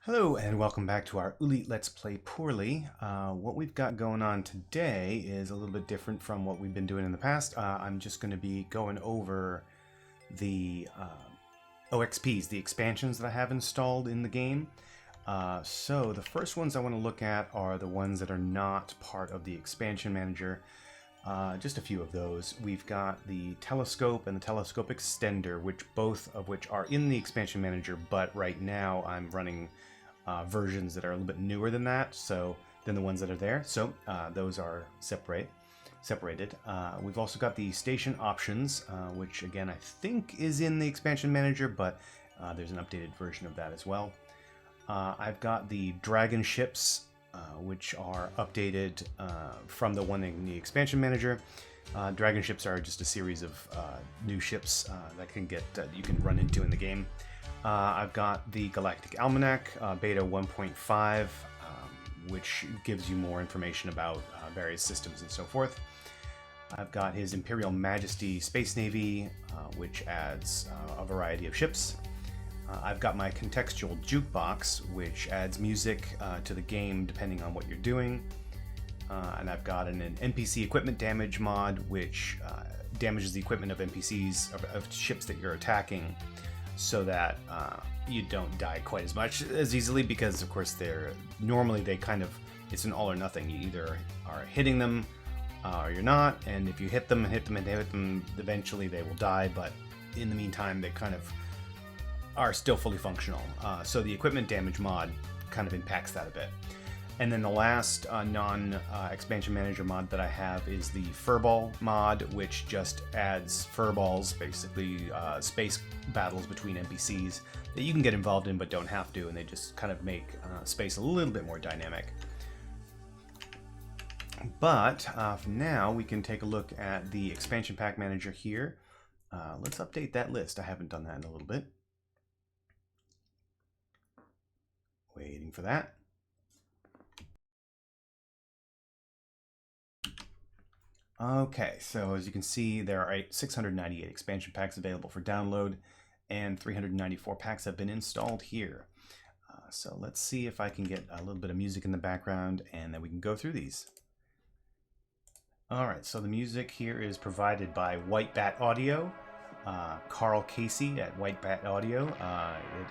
Hello and welcome back to our Oolite Let's Play Poorly. What we've got going on today is a little bit different from what we've been doing in the past. I'm just going to be going over the OXPs, the expansions that I have installed in the game. So the first ones I want to look at are the ones that are not part of the expansion manager. Just a few of those. We've got the telescope and the telescope extender, both of which are in the expansion manager, but right now I'm running versions that are a little bit newer than that, than the ones that are there. So those are separated. We've also got the station options, which again I think is in the expansion manager, but there's an updated version of that as well. I've got the dragon ships, which are updated from the one in the expansion manager. Dragon ships are just a series of new ships that you can run into in the game. I've got the Galactic Almanac, beta 1.5, which gives you more information about various systems and so forth. I've got his Imperial Majesty Space Navy, which adds a variety of ships. I've got my contextual jukebox, which adds music to the game depending on what you're doing. And I've got an NPC equipment damage mod, which damages the equipment of NPCs, of ships that you're attacking, so that you don't die quite as easily, because of course it's an all or nothing. You either are hitting them or you're not, and if you hit them, eventually they will die, but in the meantime they kind of are still fully functional. So the equipment damage mod kind of impacts that a bit. And then the last non-expansion manager mod that I have is the furball mod, which just adds furballs, basically space battles between NPCs that you can get involved in but don't have to, and they just kind of make space a little bit more dynamic. But for now, we can take a look at the expansion pack manager here. Let's update that list. I haven't done that in a little bit. Waiting for that. Okay, so as you can see, there are 698 expansion packs available for download, and 394 packs have been installed here. So let's see if I can get a little bit of music in the background, and then we can go through these. Alright, so the music here is provided by White Bat Audio, Carl Casey at White Bat Audio.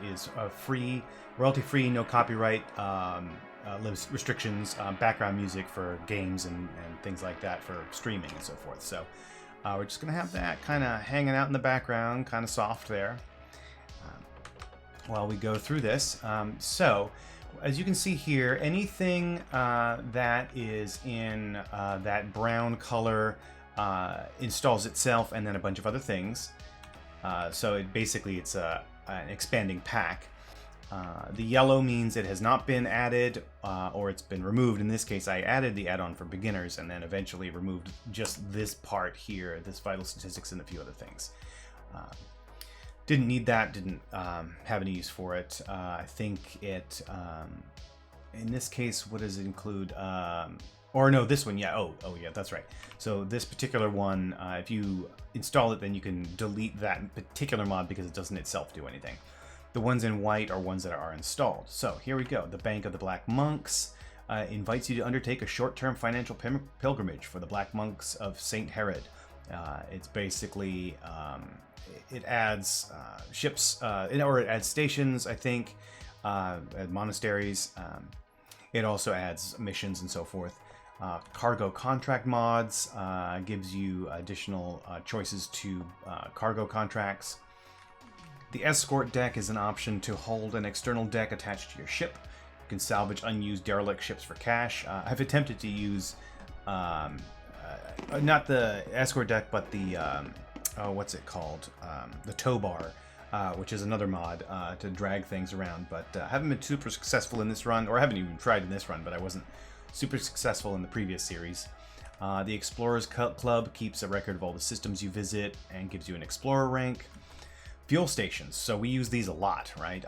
It is free, royalty-free, no copyright restrictions, background music for games and things like that, for streaming and so forth. So we're just going to have that kind of hanging out in the background, kind of soft there, while we go through this. So as you can see here, anything that is in that brown color installs itself, and then a bunch of other things. So it's an expanding pack. The yellow means it has not been added, or it's been removed. In this case, I added the add-on for beginners and then eventually removed just this part here, this vital statistics, and a few other things. Didn't need that, didn't have any use for it. I think it, in this case, what does it include? Or no, this one, yeah, oh yeah, that's right. So this particular one, if you install it, then you can delete that particular mod because it doesn't itself do anything. The ones in white are ones that are installed. So here we go. The Bank of the Black Monks invites you to undertake a short-term financial pilgrimage for the Black Monks of St. Herod. It's basically, it adds ships, or it adds stations, I think, monasteries. It also adds missions and so forth. Cargo contract mods gives you additional choices to cargo contracts. The escort deck is an option to hold an external deck attached to your ship. You can salvage unused derelict ships for cash. I've attempted to use not the escort deck, but the what's it called? The tow bar, which is another mod to drag things around, but haven't been super successful in this run, or haven't even tried in this run, but I wasn't super successful in the previous series. The Explorers Club keeps a record of all the systems you visit and gives you an explorer rank. Fuel stations, so we use these a lot, right?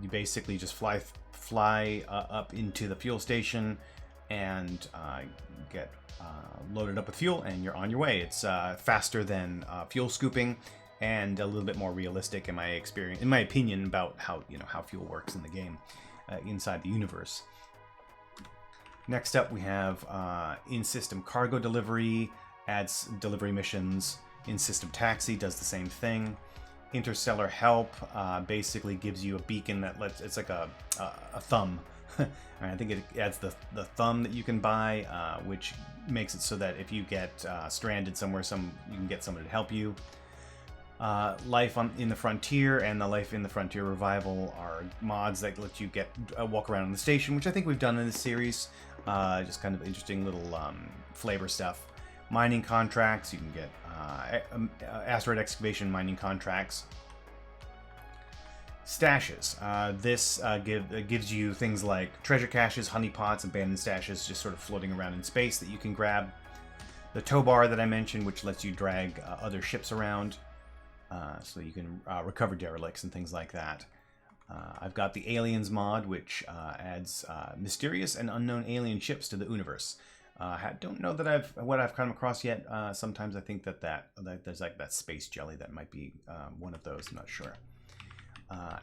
You basically just fly up into the fuel station and get loaded up with fuel, and you're on your way. It's faster than fuel scooping, and a little bit more realistic in my experience, in my opinion, about how how fuel works in the game, inside the universe. Next up, we have in-system cargo delivery, adds delivery missions. In-system taxi does the same thing. Interstellar help basically gives you a beacon that it's like a thumb. I think it adds the thumb that you can buy, which makes it so that if you get stranded somewhere, you can get somebody to help you. Life in the Frontier and the Life in the Frontier Revival are mods that let you walk around in the station, which I think we've done in this series. Just kind of interesting little flavor stuff. Mining contracts, you can get asteroid excavation mining contracts. Stashes. This gives you things like treasure caches, honeypots, abandoned stashes just sort of floating around in space that you can grab. The tow bar that I mentioned, which lets you drag other ships around, so you can recover derelicts and things like that. I've got the Aliens mod, which adds mysterious and unknown alien ships to the universe. Don't know that I've come across yet. Sometimes I think that there's like that space jelly that might be one of those. I'm not sure.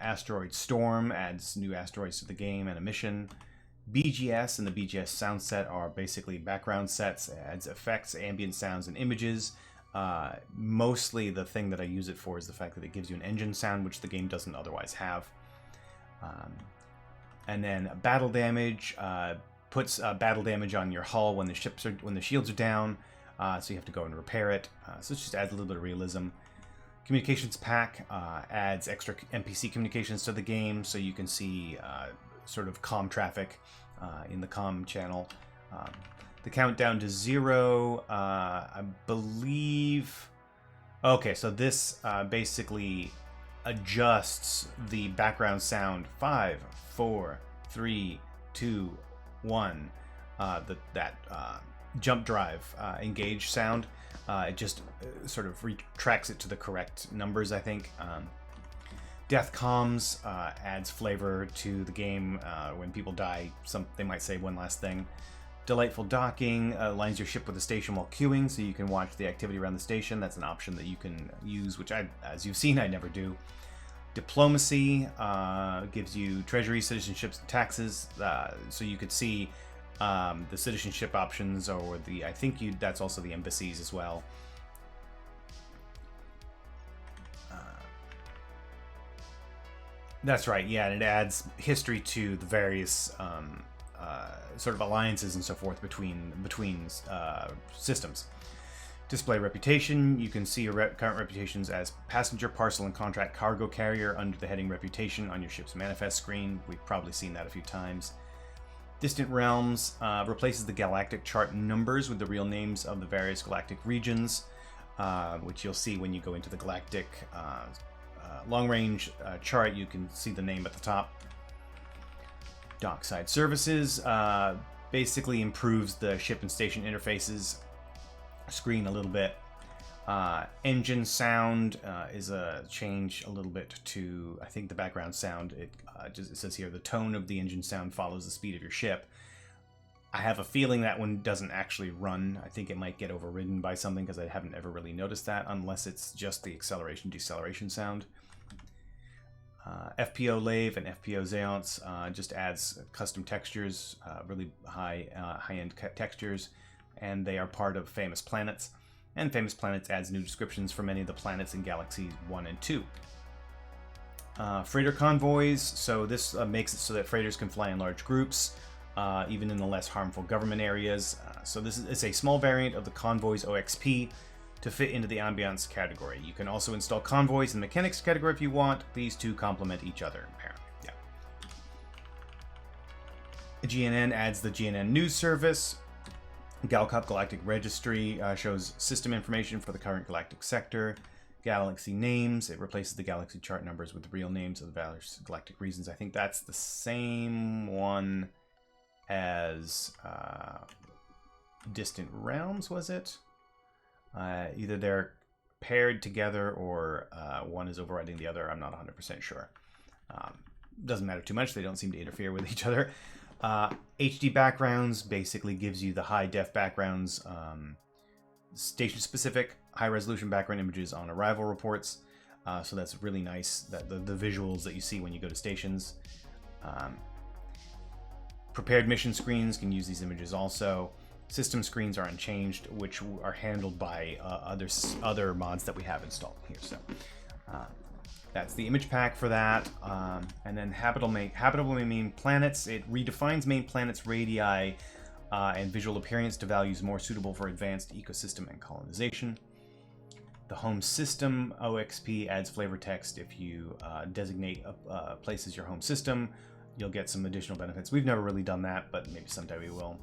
Asteroid Storm adds new asteroids to the game and a mission. BGS and the BGS sound set are basically background sets. It adds effects, ambient sounds, and images. Mostly the thing that I use it for is the fact that it gives you an engine sound, which the game doesn't otherwise have. And then battle damage puts battle damage on your hull when the shields are down, so you have to go and repair it. So it just adds a little bit of realism. Communications pack adds extra NPC communications to the game, so you can see sort of comm traffic in the comm channel. The countdown to 0, I believe. Okay, so this basically adjusts the background sound. 5, 4, 3, 2, 1. That jump drive engage sound. It just sort of retracts it to the correct numbers, I think. Death comms adds flavor to the game. When people die, they might say one last thing. Delightful docking aligns your ship with the station while queuing, so you can watch the activity around the station. That's an option that you can use, which as you've seen, I never do. Diplomacy gives you treasury, citizenships, and taxes, so you could see the citizenship options, or I think that's also the embassies as well. That's right, yeah, and it adds history to the various sort of alliances and so forth between systems. Display reputation. You can see your current reputations as passenger, parcel, and contract cargo carrier under the heading reputation on your ship's manifest screen. We've probably seen that a few times. Distant Realms replaces the galactic chart numbers with the real names of the various galactic regions, which you'll see when you go into the galactic long-range chart. You can see the name at the top. Dockside services basically improves the ship and station interfaces screen a little bit. Engine sound is a change a little bit to, I think, the background sound. It says here the tone of the engine sound follows the speed of your ship. I have a feeling that one doesn't actually run. I think it might get overridden by something, because I haven't ever really noticed that, unless it's just the acceleration deceleration sound. FPO Lave and FPO Zeance just adds custom textures, really high-end textures, and they are part of Famous Planets. And Famous Planets adds new descriptions for many of the planets in Galaxies 1 and 2. Freighter convoys, so this makes it so that freighters can fly in large groups, even in the less harmful government areas. So it's a small variant of the Convoys OXP to fit into the ambiance category. You can also install convoys in the mechanics category if you want. These two complement each other, apparently. Yeah. GNN adds the GNN News Service. Galcop Galactic Registry shows system information for the current galactic sector. Galaxy names, it replaces the galaxy chart numbers with the real names of the various galactic regions. I think that's the same one as Distant Realms, was it? Either they're paired together or one is overriding the other. I'm not 100% sure. Doesn't matter too much. They don't seem to interfere with each other. HD backgrounds basically gives you the high def backgrounds, station specific high resolution background images on arrival reports. So that's really nice, that the visuals that you see when you go to stations. Prepared mission screens can use these images also. System screens are unchanged, which are handled by other mods that we have installed here. So that's the image pack for that. And then habitable main planets. It redefines main planets' radii and visual appearance to values more suitable for advanced ecosystem and colonization. The home system OXP adds flavor text. If you designate a place as your home system, you'll get some additional benefits. We've never really done that, but maybe someday we will.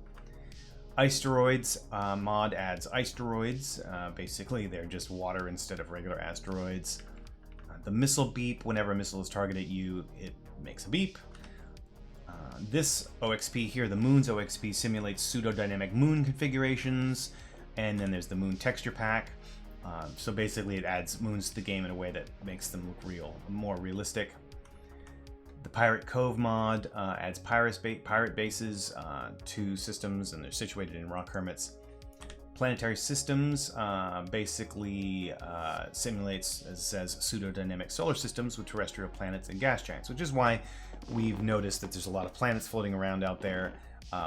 Asteroids mod adds asteroids. Basically, they're just water instead of regular asteroids. The missile beep, whenever a missile is targeted at you, it makes a beep. This OXP here, the Moon's OXP, simulates pseudo-dynamic moon configurations. And then there's the Moon texture pack. So basically, it adds moons to the game in a way that makes them look more realistic. The Pirate Cove mod adds pirate bases to systems, and they're situated in rock hermits. Planetary systems basically simulates, as it says, pseudo-dynamic solar systems with terrestrial planets and gas giants, which is why we've noticed that there's a lot of planets floating around out there.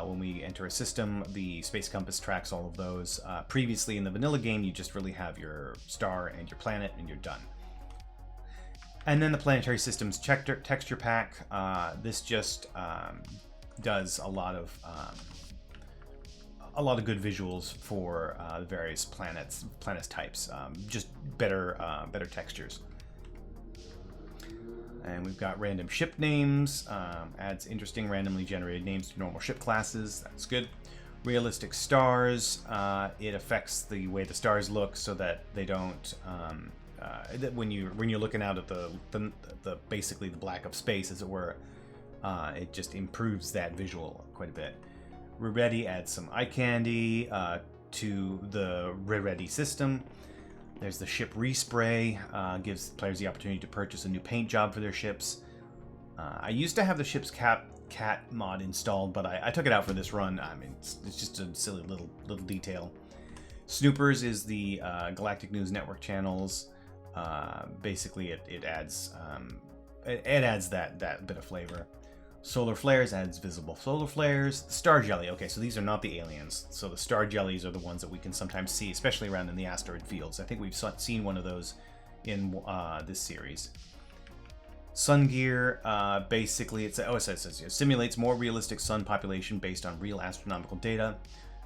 When we enter a system, the Space Compass tracks all of those. Previously in the vanilla game, you just really have your star and your planet, and you're done. And then the Planetary Systems texture pack. This just does a lot of good visuals for the various planet types. Just better textures. And we've got random ship names. Adds interesting randomly generated names to normal ship classes. That's good. Realistic stars. It affects the way the stars look so that they don't. That when you're looking out at the basically the black of space, as it were, it just improves that visual quite a bit. Reready adds some eye candy to the Reready system. There's the ship respray, gives players the opportunity to purchase a new paint job for their ships. I used to have the ship's cat mod installed, but I took it out for this run. I mean, it's just a silly little detail. Snoopers is the Galactic News Network channels. Basically, it adds that bit of flavor. Solar flares adds visible solar flares. Star jelly. Okay, so these are not the aliens. So the star jellies are the ones that we can sometimes see, especially around in the asteroid fields. I think we've seen one of those in this series. Sun gear. Basically, it says simulates more realistic sun population based on real astronomical data.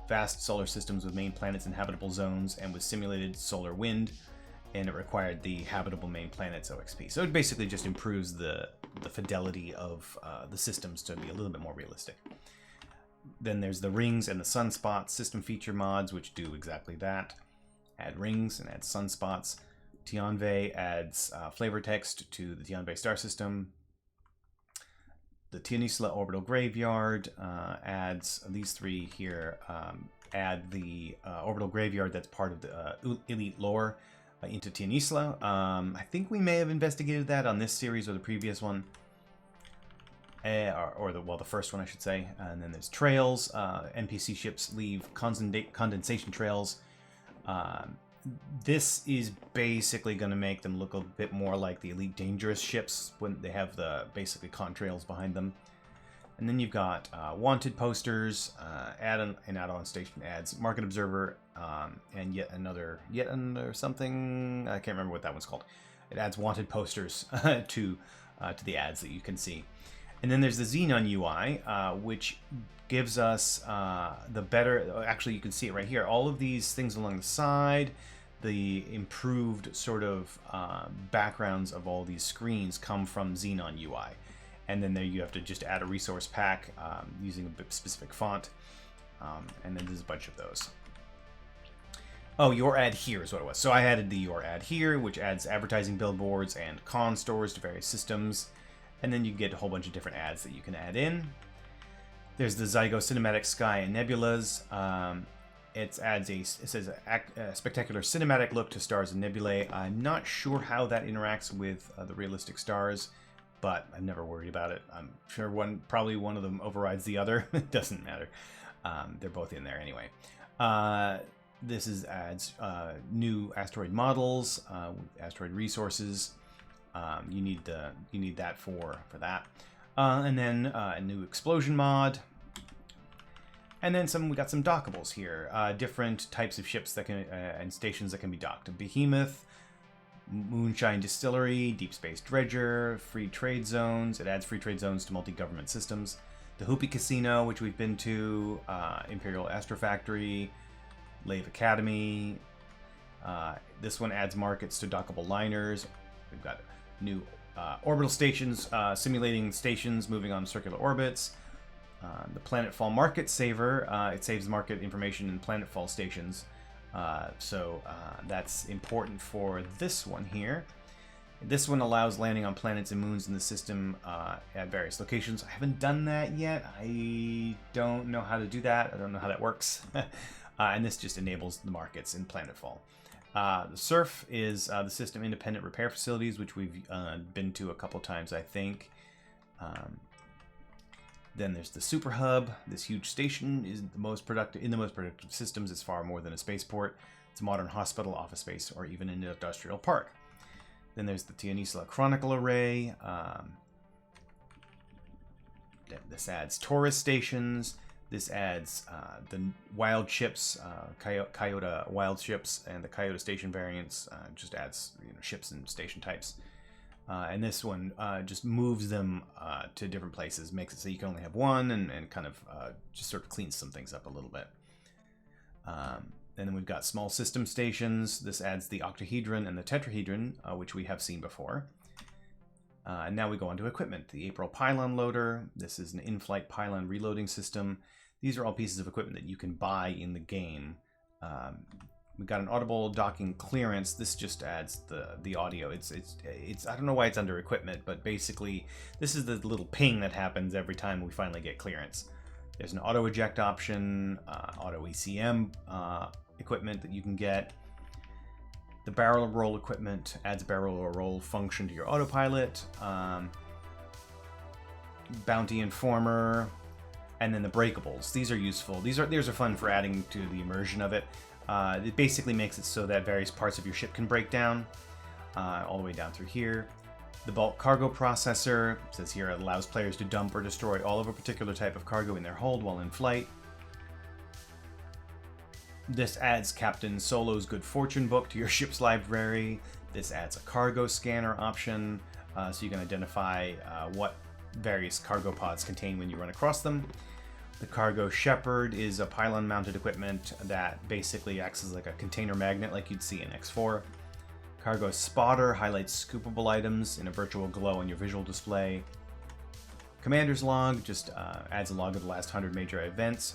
Vast solar systems with main planets in habitable zones and with simulated solar wind. And it required the habitable main planets OXP. So it basically just improves the fidelity of the systems to be a little bit more realistic. Then there's the rings and the sunspots system feature mods, which do exactly that. Add rings and add sunspots. Tianvei adds flavor text to the Tianvei star system. The Tianisla orbital graveyard adds these three here. Add the orbital graveyard that's part of the Elite lore. Into Tianisla. I think we may have investigated that on this series or the previous one. Or the first one, I should say. And then there's trails. NPC ships leave condensation trails. This is basically going to make them look a bit more like the Elite Dangerous ships when they have the basically contrails behind them. And then you've got wanted posters, an add-on station adds market observer, and yet another something. I can't remember what that one's called. It adds wanted posters to the ads that you can see. And then there's the Xenon UI, which gives us the better. Actually, you can see it right here. All of these things along the side, the improved sort of backgrounds of all these screens come from Xenon UI. And then there you have to just add a resource pack using a specific font. And then there's a bunch of those. Oh, your ad here is what it was. So I added the your ad here, which adds advertising billboards and con stores to various systems. And then you get a whole bunch of different ads that you can add in. There's the Zygo Cinematic Sky and Nebulas. It says a spectacular cinematic look to stars and nebulae. I'm not sure how that interacts with the realistic stars, but I've never worried about it. I'm sure probably one of them overrides the other. It doesn't matter. They're both in there anyway. This adds new asteroid models, asteroid resources. You need that for that. And then a new explosion mod. And then we got some dockables here. Different types of ships that can and stations that can be docked. A Behemoth, Moonshine Distillery, Deep Space Dredger, free trade zones. It adds free trade zones to multi-government systems. The Hoopy Casino, which we've been to, Imperial Astrofactory, Lave Academy. This one adds markets to dockable liners. We've got new orbital stations, simulating stations moving on circular orbits. The Planetfall Market Saver, it saves market information in Planetfall stations. So that's important for this one here. This one allows landing on planets and moons in the system at various locations. I haven't done that yet. I don't know how to do that. I don't know how that works. And this just enables the markets in Planetfall. The SURF is the System Independent Repair Facilities, which we've been to a couple times, I think. Then there's the Super Hub. This huge station is the most productive systems. It's far more than a spaceport. It's a modern hospital, office space, or even an industrial park. Then there's the Tionisla Chronicle Array. This adds tourist stations. This adds the wild ships, Kyoto wild ships, and the Kyoto station variants. Just adds ships and station types. And this one just moves them to different places, makes it so you can only have one, and kind of just sort of cleans some things up a little bit. And then we've got small system stations. This adds the octahedron and the tetrahedron, which we have seen before. And now we go on to equipment. The April Pylon Loader. This is an in-flight pylon reloading system. These are all pieces of equipment that you can buy in the game. We've got an audible docking clearance. This just adds the audio. It's I don't know why it's under equipment, but basically this is the little ping that happens every time we finally get clearance. There's an auto eject option, auto ECM equipment that you can get. The barrel roll equipment adds a barrel roll function to your autopilot. Bounty Informer, and then the breakables. These are useful. These are fun for adding to the immersion of it. It basically makes it so that various parts of your ship can break down, all the way down through here. The bulk cargo processor, says here, it allows players to dump or destroy all of a particular type of cargo in their hold while in flight. This adds Captain Solo's Good Fortune book to your ship's library. This adds a cargo scanner option, so you can identify what various cargo pods contain when you run across them. The Cargo Shepherd is a pylon-mounted equipment that basically acts as like a container magnet like you'd see in X4. Cargo Spotter highlights scoopable items in a virtual glow on your visual display. Commander's Log just adds a log of the last 100 major events.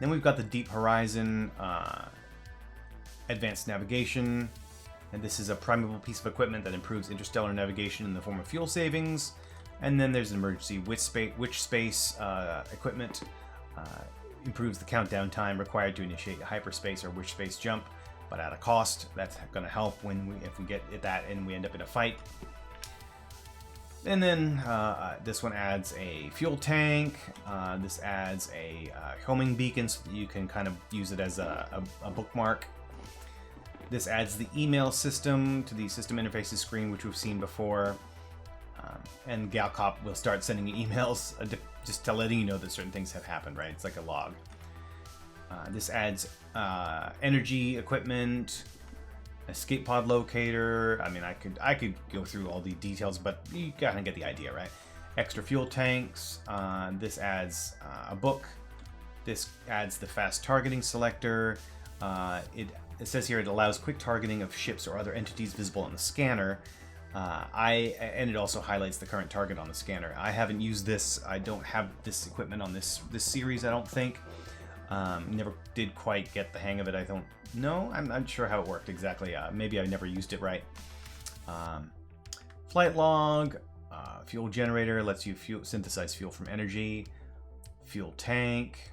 Then we've got the Deep Horizon Advanced Navigation, and this is a primeval piece of equipment that improves interstellar navigation in the form of fuel savings. And then there's an emergency witch space equipment. Improves the countdown time required to initiate a hyperspace or witch space jump, but at a cost. That's going to help if we get at that and we end up in a fight. And then this one adds a fuel tank. This adds a homing beacon so that you can kind of use it as a bookmark. This adds the email system to the system interfaces screen, which we've seen before. And Galcop will start sending you emails just to letting you know that certain things have happened, right? It's like a log. This adds energy equipment, escape pod locator. I mean, I could go through all the details, but you kind of get the idea, right? Extra fuel tanks. This adds a book. This adds the fast targeting selector. It says here it allows quick targeting of ships or other entities visible on the scanner. And it also highlights the current target on the scanner. I haven't used this. I don't have this equipment on this series, I don't think. Never did quite get the hang of it. I don't know. I'm not sure how it worked exactly. Maybe I never used it right. Flight log, fuel generator lets you synthesize fuel from energy. Fuel tank,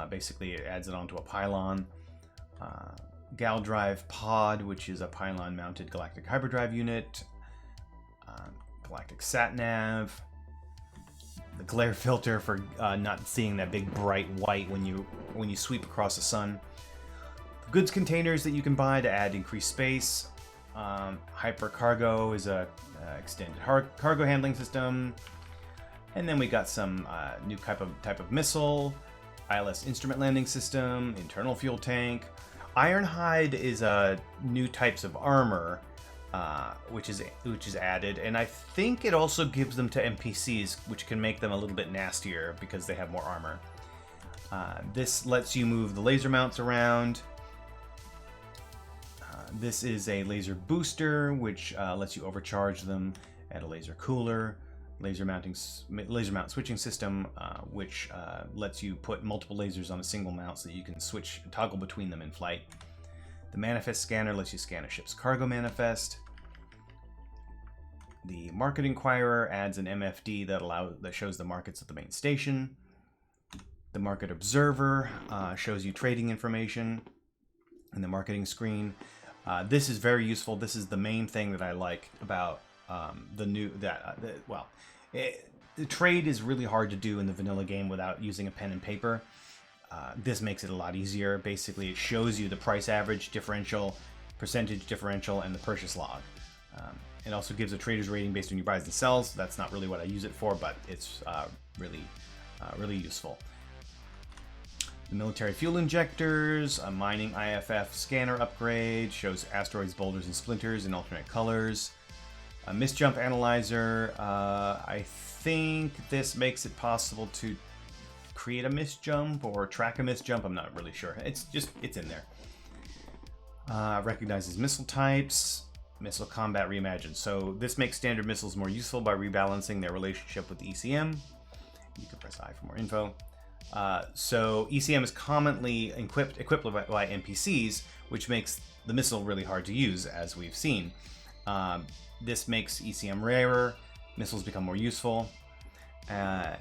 basically it adds it onto a pylon. Gal drive pod, which is a pylon-mounted galactic hyperdrive unit. Galactic satnav. The glare filter for not seeing that big bright white when you sweep across the sun. Goods containers that you can buy to add increased space. Hyper Cargo is a extended cargo handling system. And then we got some new type of missile, ILS instrument landing system, internal fuel tank. Ironhide is new types of armor, which is added, and I think it also gives them to NPCs, which can make them a little bit nastier because they have more armor. This lets you move the laser mounts around. This is a laser booster, which lets you overcharge them at a laser cooler. Laser mount switching system, which lets you put multiple lasers on a single mount so that you can toggle between them in flight. The manifest scanner lets you scan a ship's cargo manifest. The market inquirer adds an MFD that shows the markets at the main station. The market observer shows you trading information in the marketing screen. This is very useful. This is the main thing that I like about the trade is really hard to do in the vanilla game without using a pen and paper. This makes it a lot easier. Basically, it shows you the price average differential, percentage differential, and the purchase log. It also gives a trader's rating based on your buys and sells. That's not really what I use it for, but it's really useful. The military fuel injectors, a mining IFF scanner upgrade, shows asteroids, boulders, and splinters in alternate colors. A misjump analyzer. I think this makes it possible to create a misjump or track a misjump. I'm not really sure. It's in there. Recognizes missile types. Missile combat reimagined. So this makes standard missiles more useful by rebalancing their relationship with ECM. You can press I for more info. So ECM is commonly equipped by NPCs, which makes the missile really hard to use, as we've seen. This makes ECM rarer. Missiles become more useful. It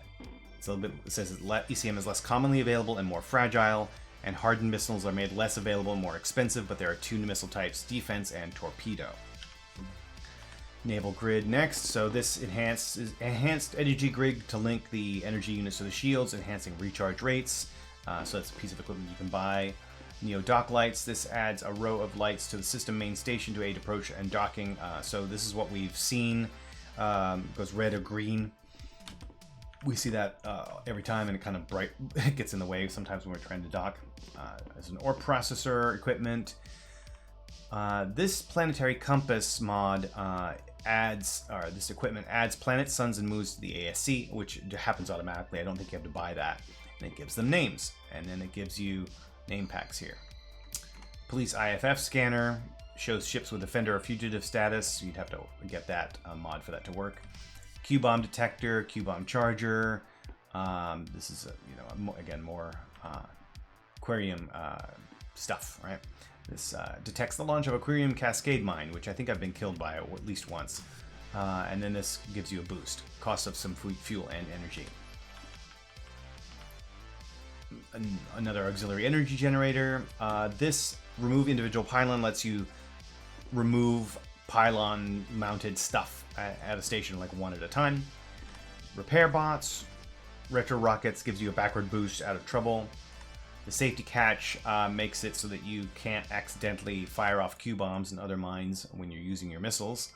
says ECM is less commonly available and more fragile, and hardened missiles are made less available and more expensive, but there are two new missile types, defense and torpedo. Naval grid next. So this enhanced energy grid to link the energy units to the shields, enhancing recharge rates. So that's a piece of equipment you can buy. Neo dock lights. This adds a row of lights to the system main station to aid approach and docking. So this is what we've seen. Goes red or green. We see that every time, and it kind of it gets in the way sometimes when we're trying to dock. As an ore processor equipment. This planetary compass mod this equipment adds planets, suns, and moons to the ASC, which happens automatically. I don't think you have to buy that. And it gives them names, and then it gives you name packs here. Police IFF scanner shows ships with offender or fugitive status. You'd have to get that mod for that to work. Q-bomb detector, Q-bomb charger. This is again more aquarium stuff, right? This detects the launch of aquarium cascade mine, which I think I've been killed by at least once. And then this gives you a boost. Cost of some fuel and energy. Another auxiliary energy generator. This remove individual pylon lets you remove pylon mounted stuff at a station like one at a time. Repair bots. Retro rockets gives you a backward boost out of trouble. The safety catch makes it so that you can't accidentally fire off Q-bombs and other mines when you're using your missiles.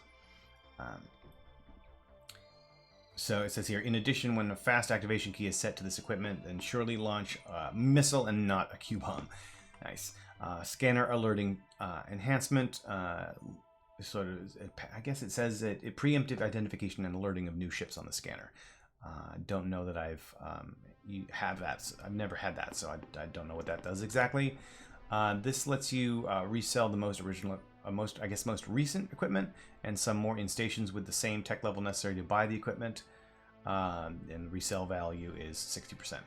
So it says here, in addition, when a fast activation key is set to this equipment, then surely launch a missile and not a Q-bomb. Nice. Scanner alerting enhancement. I guess it says that preemptive identification and alerting of new ships on the scanner. Don't know that you have that. I've never had that, so I don't know what that does exactly. This lets you resell the most recent equipment and some more in stations with the same tech level necessary to buy the equipment. And the resale value is 60%,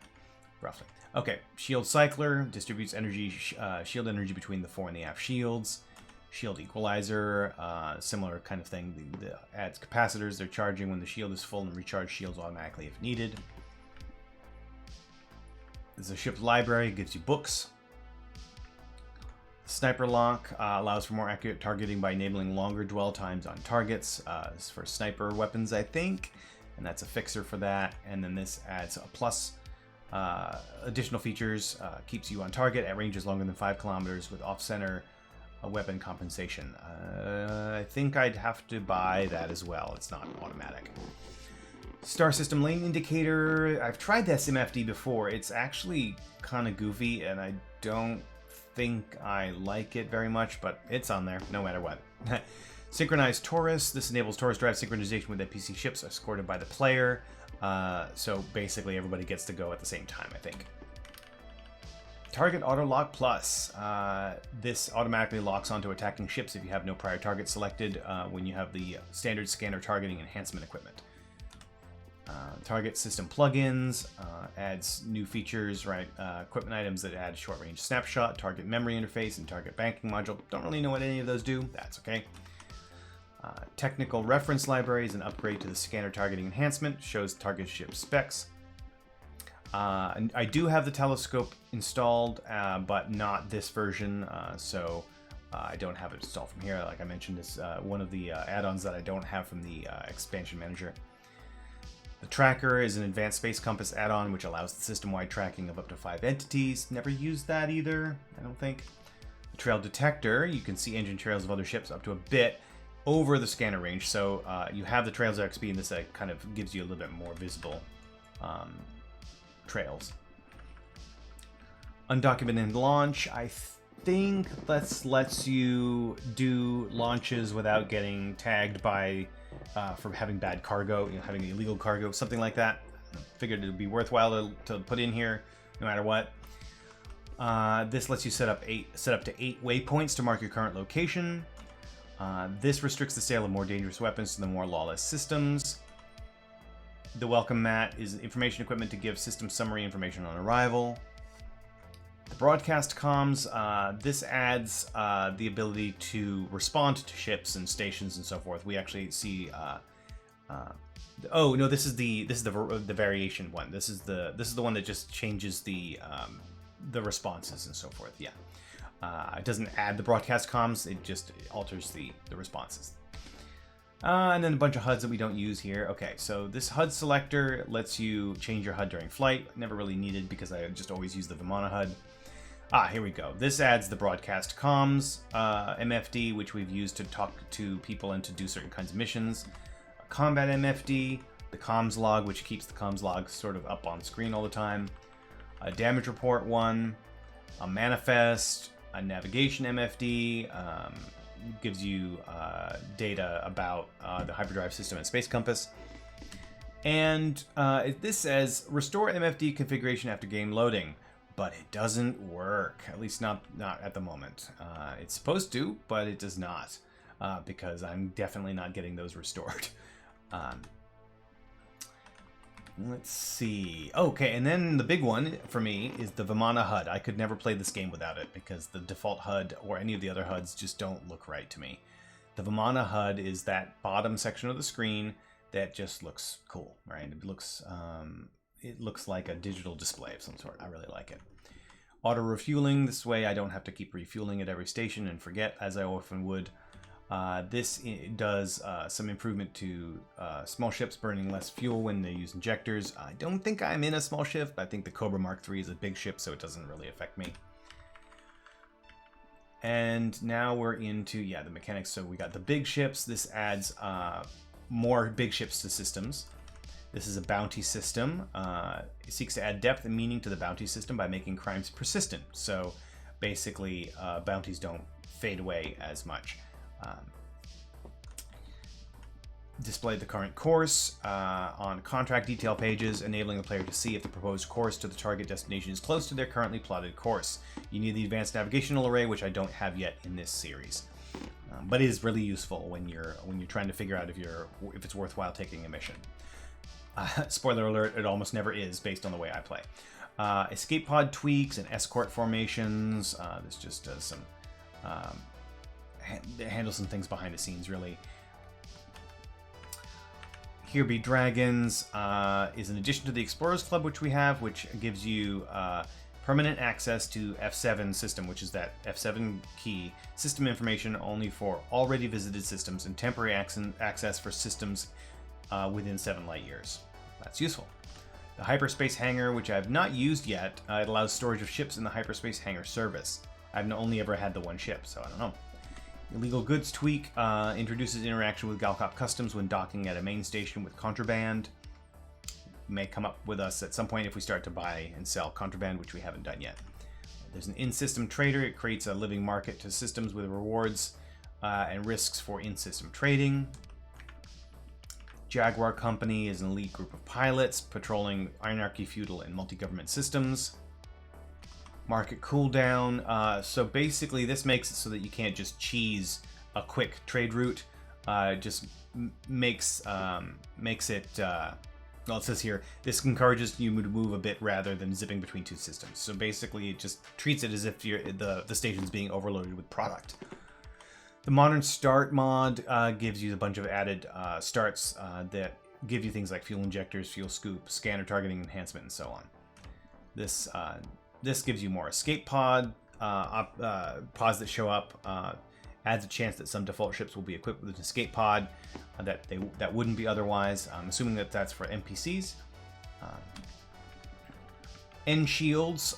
roughly. Okay, shield cycler distributes energy, shield energy between the fore and the aft shields. Shield equalizer, similar kind of thing. The adds capacitors. They're charging when the shield is full and recharge shields automatically if needed. There's a ship's library, gives you books. Sniper lock allows for more accurate targeting by enabling longer dwell times on targets. This is for sniper weapons, I think, and that's a fixer for that. And then this adds a plus additional features, keeps you on target at ranges longer than 5 kilometers with off-center a weapon compensation. I think I'd have to buy that as well. It's not automatic. Star System Lane Indicator. I've tried the SMFD before. It's actually kind of goofy, and I don't think I like it very much, but it's on there no matter what. Synchronized Taurus. This enables Taurus drive synchronization with NPC ships escorted by the player. So basically everybody gets to go at the same time, I think. Target Auto Lock Plus. This automatically locks onto attacking ships if you have no prior target selected when you have the standard scanner targeting enhancement equipment. Target System Plugins adds new features, right? Equipment items that add short-range snapshot, target memory interface, and target banking module. Don't really know what any of those do. That's okay. Technical reference library is an upgrade to the scanner targeting enhancement. Shows target ship specs. And I do have the telescope installed, but not this version, so I don't have it installed from here. Like I mentioned, it's one of the add-ons that I don't have from the expansion manager. The tracker is an advanced space compass add-on, which allows the system-wide tracking of up to 5 entities. Never used that either, I don't think. The trail detector, you can see engine trails of other ships up to a bit over the scanner range, so you have the trails OXP, and this kind of gives you a little bit more visible trails. Undocumented launch, I think this lets you do launches without getting tagged by for having bad cargo, having illegal cargo, something like that. Figured it would be worthwhile to put in here, no matter what. This lets you set up to 8 waypoints to mark your current location. This restricts the sale of more dangerous weapons to the more lawless systems. The welcome mat is information equipment to give system summary information on arrival. The broadcast comms, this adds the ability to respond to ships and stations and so forth. We actually see. Oh no, this is the variation one. This is the one that just changes the responses and so forth. Yeah, it doesn't add the broadcast comms. It just alters the responses. And then a bunch of HUDs that we don't use here. Okay, so this HUD selector lets you change your HUD during flight. Never really needed because I just always use the Vimana HUD. Here we go. This adds the broadcast comms MFD, which we've used to talk to people and to do certain kinds of missions. A combat MFD, the comms log, which keeps the comms log sort of up on screen all the time. A damage report one, a manifest, a navigation MFD, gives you data about the hyperdrive system and space compass. And this says restore MFD configuration after game loading, but it doesn't work, at least not at the moment. It's supposed to, but it does not, because I'm definitely not getting those restored. Let's see. Okay, and then the big one for me is the Vimana HUD. I could never play this game without it because the default HUD or any of the other HUDs just don't look right to me. The Vimana HUD is that bottom section of the screen that just looks cool, right? It looks like a digital display of some sort. I really like it. Auto refueling. This way I don't have to keep refueling at every station and forget, as I often would. This does some improvement to small ships burning less fuel when they use injectors. I don't think I'm in a small ship. I think the Cobra Mark III is a big ship, so it doesn't really affect me. And now we're into, the mechanics. So we got the big ships. This adds more big ships to systems. This is a bounty system. It seeks to add depth and meaning to the bounty system by making crimes persistent. So basically, bounties don't fade away as much. Displayed the current course on contract detail pages, enabling the player to see if the proposed course to the target destination is close to their currently plotted course. You need the advanced navigational array, which I don't have yet in this series, but it is really useful when you're trying to figure out if it's worthwhile taking a mission. Spoiler alert: it almost never is, based on the way I play. Escape pod tweaks and escort formations. This just does some. Handle some things behind the scenes, really. Here Be Dragons is an addition to the Explorers Club, which we have, which gives you permanent access to F7 system, which is that F7 key, system information only for already visited systems, and temporary access for systems within 7 light years. That's useful. The Hyperspace Hangar, which I have not used yet, it allows storage of ships in the Hyperspace Hangar service. I've only ever had the one ship, so I don't know. Illegal goods tweak introduces interaction with Galcop Customs when docking at a main station with contraband. May come up with us at some point if we start to buy and sell contraband, which we haven't done yet. There's an in-system trader. It creates a living market to systems with rewards and risks for in-system trading. Jaguar Company is an elite group of pilots patrolling anarchy, feudal, and multi-government systems. Market cooldown. So basically this makes it so that you can't just cheese a quick trade route. Just makes it... well, it says here, this encourages you to move a bit rather than zipping between two systems. So basically it just treats it as if the station's being overloaded with product. The Modern Start mod gives you a bunch of added starts that give you things like fuel injectors, fuel scoop, scanner targeting enhancement, and so on. This gives you more escape pods that show up, adds a chance that some default ships will be equipped with an escape pod that wouldn't be otherwise. I'm assuming that that's for NPCs. End shields.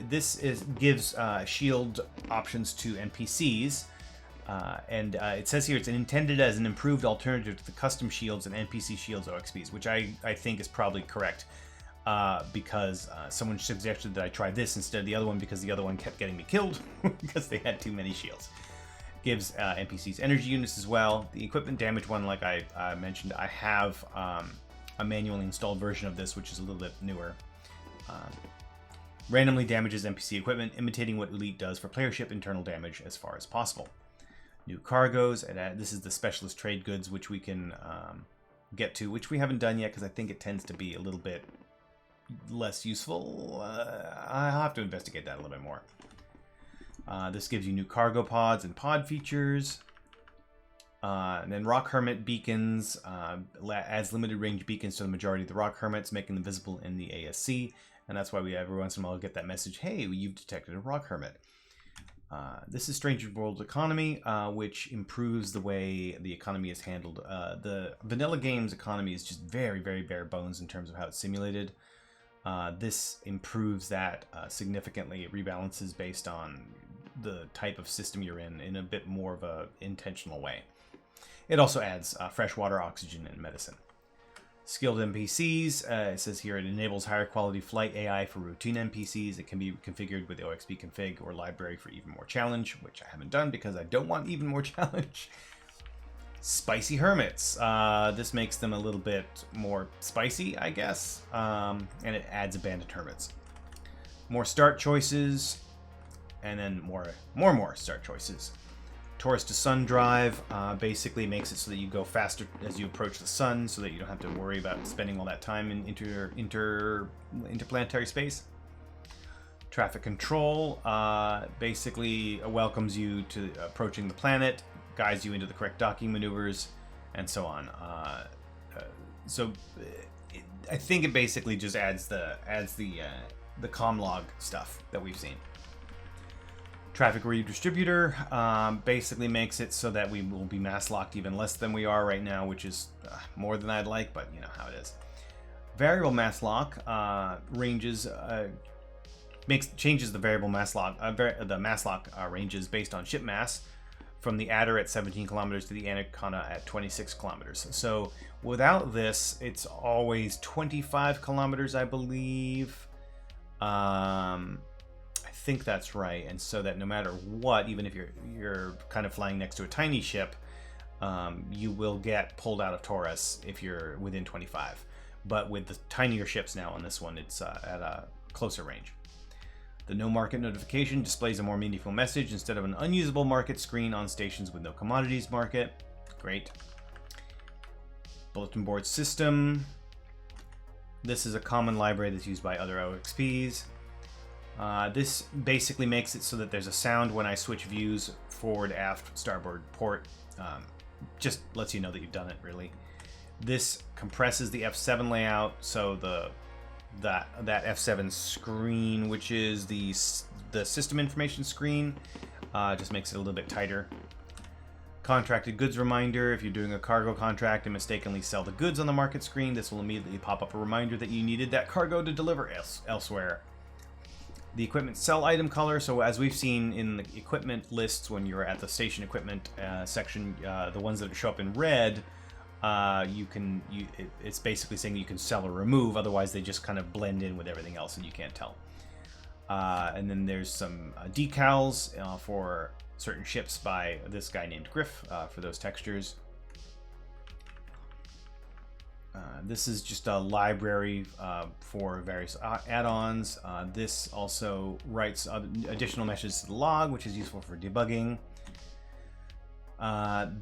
This gives shield options to NPCs. And it says here it's intended as an improved alternative to the custom shields and NPC shields OXPs, which I think is probably correct because someone suggested that I try this instead of the other one because the other one kept getting me killed because they had too many shields. Gives NPCs energy units as well. The equipment damage one, like I mentioned, I have a manually installed version of this, which is a little bit newer. Randomly damages NPC equipment, imitating what Oolite does for player ship internal damage as far as possible. New cargoes, and this is the specialist trade goods, which we can get to, which we haven't done yet because I think it tends to be a little bit less useful. I'll have to investigate that a little bit more. This gives you new cargo pods and pod features. And then Rock Hermit beacons adds limited range beacons to the majority of the Rock Hermits, making them visible in the ASC. And that's why we every once in a while get that message, hey, you've detected a Rock Hermit. This is Strange World Economy, which improves the way the economy is handled. The vanilla game's economy is just very, very bare bones in terms of how it's simulated. This improves that significantly. It rebalances based on the type of system you're in a bit more of a intentional way. It also adds fresh water, oxygen, and medicine. Skilled NPCs, it says here it enables higher quality flight AI for routine NPCs. It can be configured with the OXP config or library for even more challenge, which I haven't done because I don't want even more challenge. Spicy Hermits. This makes them a little bit more spicy, I guess. And it adds abandoned hermits. More start choices, and then more start choices. Taurus to Sun drive basically makes it so that you go faster as you approach the sun, so that you don't have to worry about spending all that time in interplanetary space. Traffic control basically welcomes you to approaching the planet, guides you into the correct docking maneuvers, and so on. I think it basically just adds the comm stuff that we've seen. Traffic redistributor basically makes it so that we will be mass locked even less than we are right now, which is more than I'd like, but you know how it is. Variable mass lock changes the variable mass lock ranges based on ship mass, from the Adder at 17 kilometers to the Anaconda at 26 kilometers. So without this, it's always 25 kilometers, I believe. I think that's right, and so that no matter what, even if you're kind of flying next to a tiny ship, you will get pulled out of Taurus if you're within 25. But with the tinier ships now on this one, it's at a closer range. The no market notification displays a more meaningful message instead of an unusable market screen on stations with no commodities market. Great. Bulletin board system. This is a common library that's used by other OXPs. This basically makes it so that there's a sound when I switch views, forward, aft, starboard, port. Just lets you know that you've done it, really. This compresses the F7 layout, so that F7 screen, which is the system information screen, just makes it a little bit tighter. Contracted goods reminder. If you're doing a cargo contract and mistakenly sell the goods on the market screen, this will immediately pop up a reminder that you needed that cargo to deliver elsewhere. The equipment sell item color, so as we've seen in the equipment lists when you're at the station equipment section, the ones that show up in red, it's basically saying you can sell or remove, otherwise they just kind of blend in with everything else and you can't tell. And then there's some decals for certain ships by this guy named Griff for those textures. This is just a library for various add-ons. This also writes additional messages to the log, which is useful for debugging.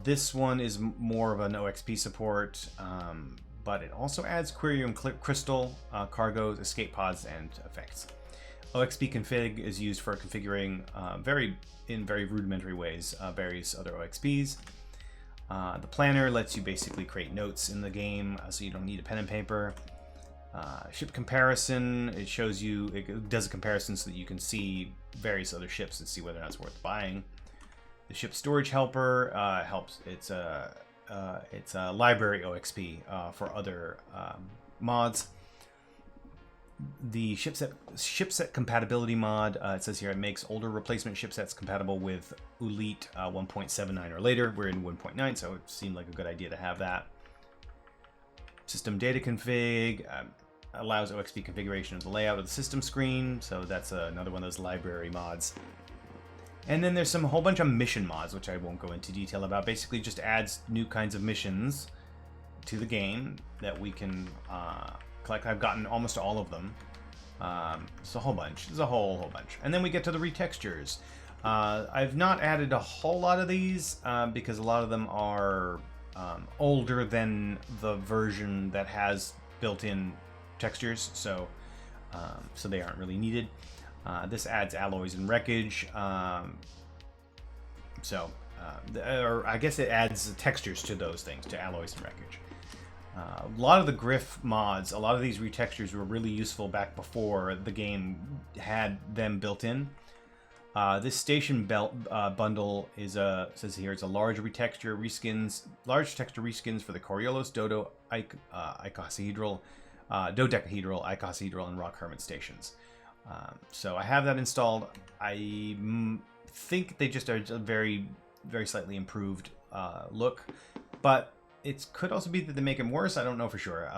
This one is more of an OXP support, but it also adds query and crystal, cargoes, escape pods, and effects. OXP config is used for configuring in very rudimentary ways various other OXPs. The planner lets you basically create notes in the game, so you don't need a pen and paper. Ship comparison, it does a comparison so that you can see various other ships and see whether or not it's worth buying. The ship storage helper helps. It's a library OXP for other mods. The shipset compatibility mod, it says here it makes older replacement shipsets compatible with Oolite 1.79 or later. We're in 1.9, so it seemed like a good idea to have that. System data config allows OXP configuration of the layout of the system screen, so that's another one of those library mods. And then there's a whole bunch of mission mods, which I won't go into detail about. Basically just adds new kinds of missions to the game that we can collect. I've gotten almost all of them. It's a whole bunch. There's a whole bunch. And then we get to the retextures. I've not added a whole lot of these because a lot of them are older than the version that has built-in textures, so they aren't really needed. This adds alloys and wreckage, or I guess it adds textures to those things, to alloys and wreckage. A lot of the Griff mods, a lot of these retextures were really useful back before the game had them built in. This station belt bundle says here it's a large texture reskins for the Coriolis, Dodo, icosahedral, dodecahedral, icosahedral, and Rock Hermit stations. So I have that installed. I think they just are a very, very slightly improved look, but it could also be that they make them worse. I don't know for sure.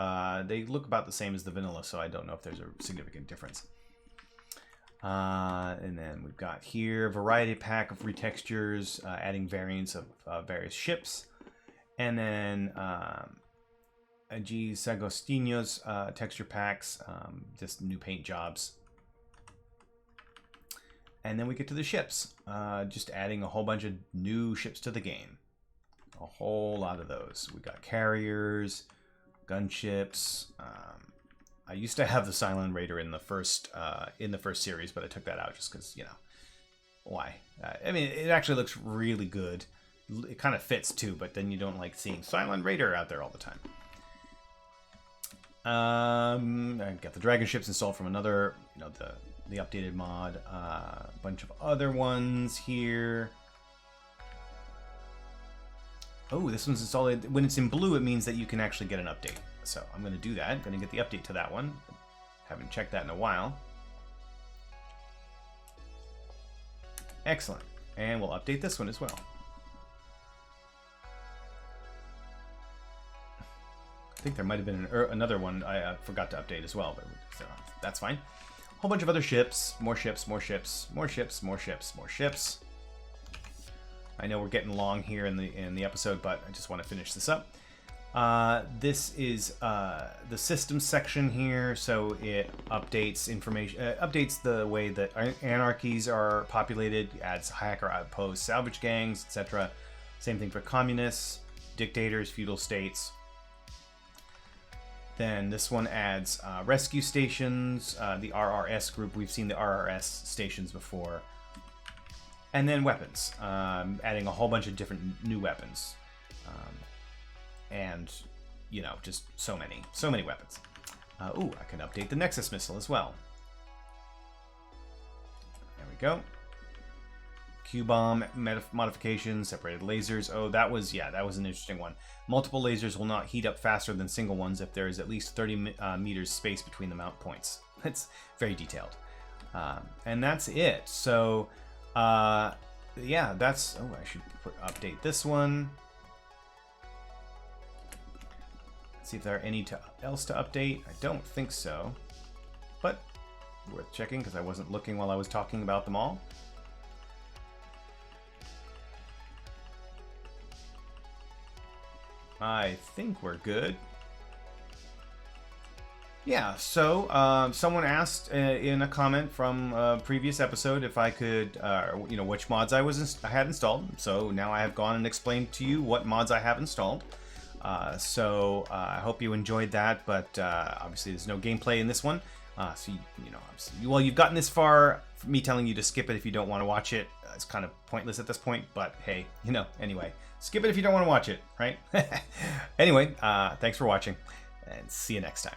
They look about the same as the vanilla, so I don't know if there's a significant difference. And then we've got here variety pack of retextures, adding variants of various ships, and then G. Sagostino's texture packs, just new paint jobs. And then we get to the ships, just adding a whole bunch of new ships to the game. A whole lot of those. We got carriers, gunships. I used to have the Silent Raider in the first series, but I took that out just because, you know, why? I mean, it actually looks really good. It kind of fits too, but then you don't like seeing Silent Raider out there all the time. I got the dragon ships installed from another, you know, the updated mod. A bunch of other ones here. Oh, this one's installed. When it's in blue, it means that you can actually get an update. So I'm going to do that. I'm going to get the update to that one. Haven't checked that in a while. Excellent. And we'll update this one as well. I think there might have been another one I forgot to update as well, but so that's fine. A whole bunch of other ships, more ships, more ships, more ships, more ships, more ships. I know we're getting long here in the episode, but I just want to finish this up. This is the system section here, so it updates information, updates the way that anarchies are populated, adds hacker outposts, salvage gangs, etc. Same thing for communists, dictators, feudal states. Then this one adds rescue stations, the RRS group. We've seen the RRS stations before. And then weapons, adding a whole bunch of different new weapons. And, you know, just so many weapons. Ooh, I can update the Nexus missile as well. There we go. Q-bomb modifications, separated lasers. Oh, that was an interesting one. Multiple lasers will not heat up faster than single ones if there is at least 30 meters space between the mount points. That's very detailed. And that's it. So yeah, that's, oh, I should update this one. See if there are any else to update. I don't think so, but worth checking because I wasn't looking while I was talking about them all. I think we're good. Yeah, so someone asked in a comment from a previous episode if I could, you know, which mods I had installed. So now I have gone and explained to you what mods I have installed. So I hope you enjoyed that, but obviously there's no gameplay in this one. So you know, well, you've gotten this far. Me telling you to skip it if you don't want to watch it, it's kind of pointless at this point. But hey, you know, anyway, skip it if you don't want to watch it, right? Anyway, thanks for watching, and see you next time.